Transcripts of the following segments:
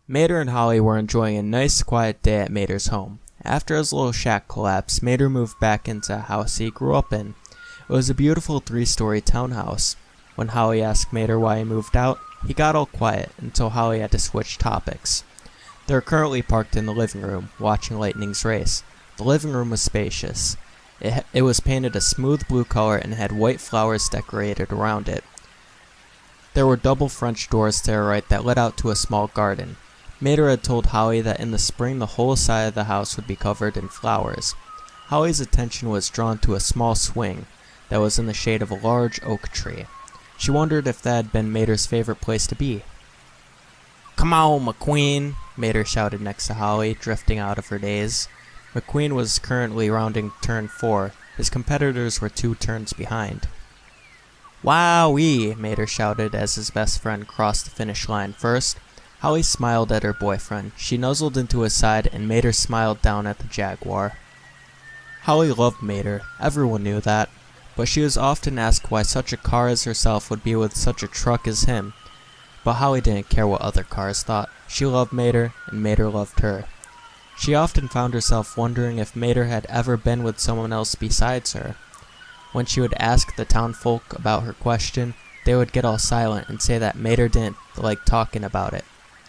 Mater and Holly were enjoying a nice quiet day at Mater's home. After his little shack collapsed, Mater moved back into a house he grew up in. It was a beautiful 3-story townhouse. When Holly asked Mater why he moved out, he got all quiet until Holly had to switch topics. They were currently parked in the living room, watching Lightning's race. The living room was spacious. It was painted a smooth blue color and had white flowers decorated around it. There were double French doors to their right that led out to a small garden. Mater had told Holly that in the spring the whole side of the house would be covered in flowers. Holly's attention was drawn to a small swing that was in the shade of a large oak tree. She wondered if that had been Mater's favorite place to be. "Come on, McQueen!" Mater shouted next to Holly, drifting out of her daze. McQueen was currently rounding turn 4. His competitors were 2 turns behind. "Wowee!" Mater shouted as his best friend crossed the finish line first. Holly smiled at her boyfriend. She nuzzled into his side and Mater smiled down at the Jaguar. Holly loved Mater, everyone knew that, but she was often asked why such a car as herself would be with such a truck as him. But Holly didn't care what other cars thought. She loved Mater, and Mater loved her. She often found herself wondering if Mater had ever been with someone else besides her. When she would ask the townfolk about her question, they would get all silent and say that Mater didn't like talking about it.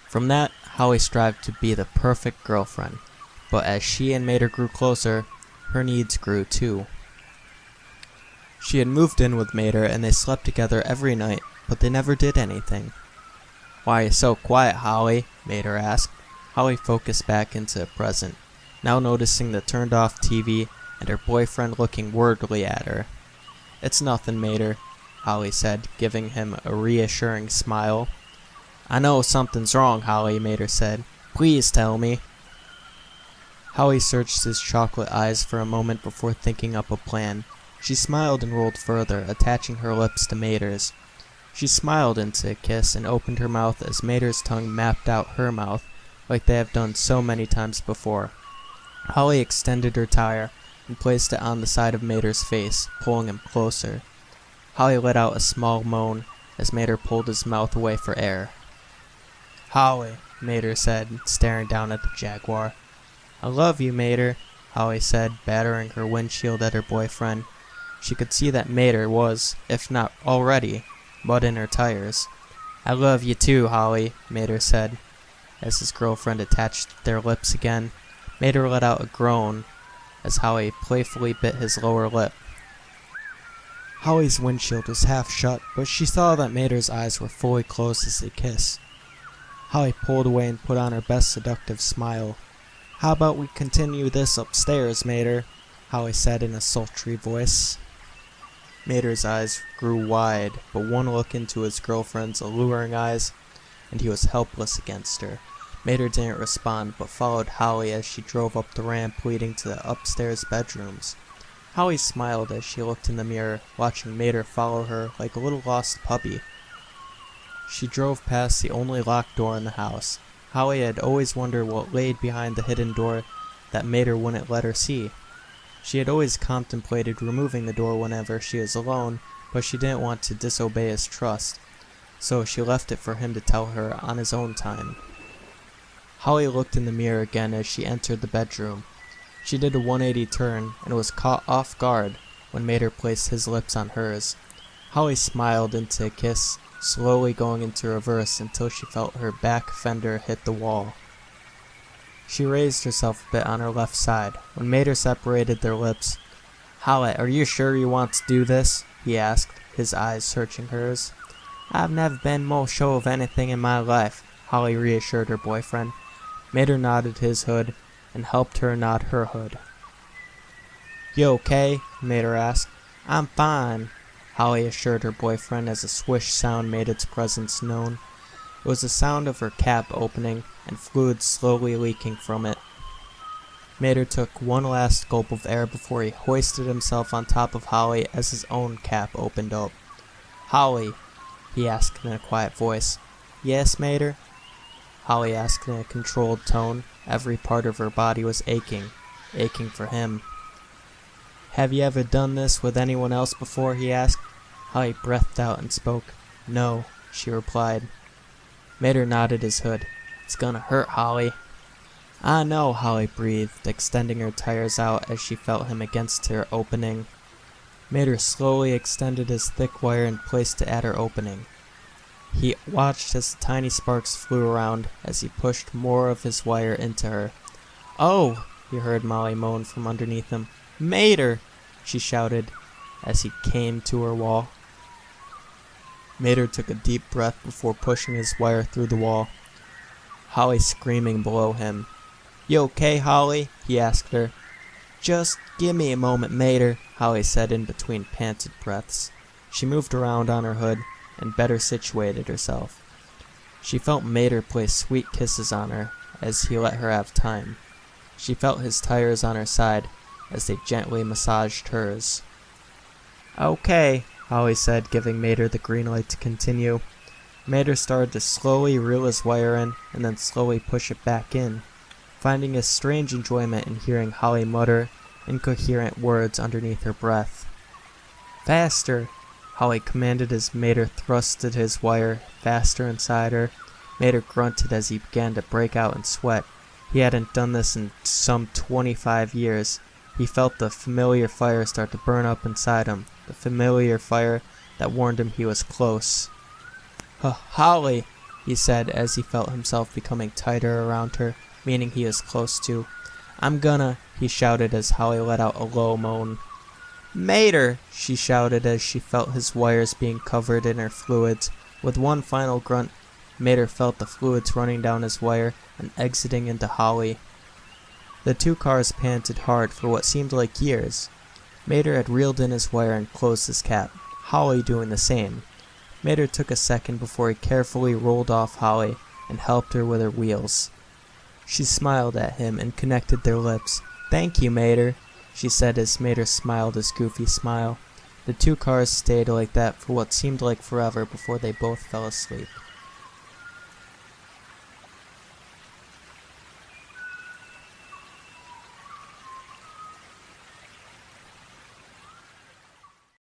From that, Holly strived to be the perfect girlfriend, but as she and Mater grew closer, her needs grew too. She had moved in with Mater and they slept together every night, but they never did anything. "Why are you so quiet, Holly?" Mater asked. Holly focused back into the present, now noticing the turned off TV and her boyfriend looking worriedly at her. "It's nothing, Mater," Holly said, giving him a reassuring smile. "I know something's wrong, Holly," Mater said. "Please tell me." Holly searched his chocolate eyes for a moment before thinking up a plan. She smiled and rolled further, attaching her lips to Mater's. She smiled into a kiss and opened her mouth as Mater's tongue mapped out her mouth, like they have done so many times before. Holly extended her tire and placed it on the side of Mater's face, pulling him closer. Holly let out a small moan as Mater pulled his mouth away for air. "Holly," Mater said, staring down at the Jaguar. "I love you, Mater," Holly said, battering her windshield at her boyfriend. She could see that Mater was, if not already, mud in her tires. "I love you too, Holly," Mater said. As his girlfriend attached their lips again, Mater let out a groan as Holly playfully bit his lower lip. Holly's windshield was half shut, but she saw that Mater's eyes were fully closed as they kissed. Holly pulled away and put on her best seductive smile. "How about we continue this upstairs, Mater?" Holly said in a sultry voice. Mater's eyes grew wide, but one look into his girlfriend's alluring eyes, and he was helpless against her. Mater didn't respond, but followed Holly as she drove up the ramp leading to the upstairs bedrooms. Holly smiled as she looked in the mirror, watching Mater follow her like a little lost puppy. She drove past the only locked door in the house. Holly had always wondered what lay behind the hidden door that Mater wouldn't let her see. She had always contemplated removing the door whenever she was alone, but she didn't want to disobey his trust, so she left it for him to tell her on his own time. Holly looked in the mirror again as she entered the bedroom. She did a 180 turn and was caught off guard when Mater placed his lips on hers. Holly smiled into a kiss, slowly going into reverse until she felt her back fender hit the wall. She raised herself a bit on her left side. When Mater separated their lips, "Holly, are you sure you want to do this?" he asked, his eyes searching hers. "I've never been more sure of anything in my life," Holly reassured her boyfriend. Mater nodded his hood and helped her nod her hood. "You okay?" Mater asked. "I'm fine," Holly assured her boyfriend as a swish sound made its presence known. It was the sound of her cap opening and fluid slowly leaking from it. Mater took one last gulp of air before he hoisted himself on top of Holly as his own cap opened up. "Holly," he asked in a quiet voice. "Yes, Mater?" Holly asked in a controlled tone. Every part of her body was aching for him. "Have you ever done this with anyone else before?" he asked. Holly breathed out and spoke. "No," she replied. Mater nodded his hood. It's gonna hurt, Holly. I know, Holly breathed, extending her tires out as she felt him against her opening. Mater slowly extended his thick wire and placed it at her opening. He watched as the tiny sparks flew around as he pushed more of his wire into her. "Oh!" he heard Molly moan from underneath him. "Mater!" she shouted as he came to her wall. Mater took a deep breath before pushing his wire through the wall. Holly screaming below him. "You okay, Holly?" he asked her. "Just give me a moment, Mater," Holly said in between panted breaths. She moved around on her hood and better situated herself. She felt Mater place sweet kisses on her as he let her have time. She felt his tires on her side as they gently massaged hers. "Okay," Holly said, giving Mater the green light to continue. Mater started to slowly reel his wire in and then slowly push it back in, finding a strange enjoyment in hearing Holly mutter incoherent words underneath her breath. "Faster!" Holly commanded as Mater thrusted his wire faster inside her. Mater grunted as he began to break out in sweat. He hadn't done this in some 25 years. He felt the familiar fire start to burn up inside him, the familiar fire that warned him he was close. "Holly," he said as he felt himself becoming tighter around her, meaning he was close to. "I'm gonna," he shouted as Holly let out a low moan. "Mater!" she shouted as she felt his wires being covered in her fluids. With one final grunt, Mater felt the fluids running down his wire and exiting into Holly. The two cars panted hard for what seemed like years. Mater had reeled in his wire and closed his cap, Holly doing the same. Mater took a second before he carefully rolled off Holly and helped her with her wheels. She smiled at him and connected their lips. "Thank you, Mater," she said as Mater smiled his goofy smile. The two cars stayed like that for what seemed like forever before they both fell asleep.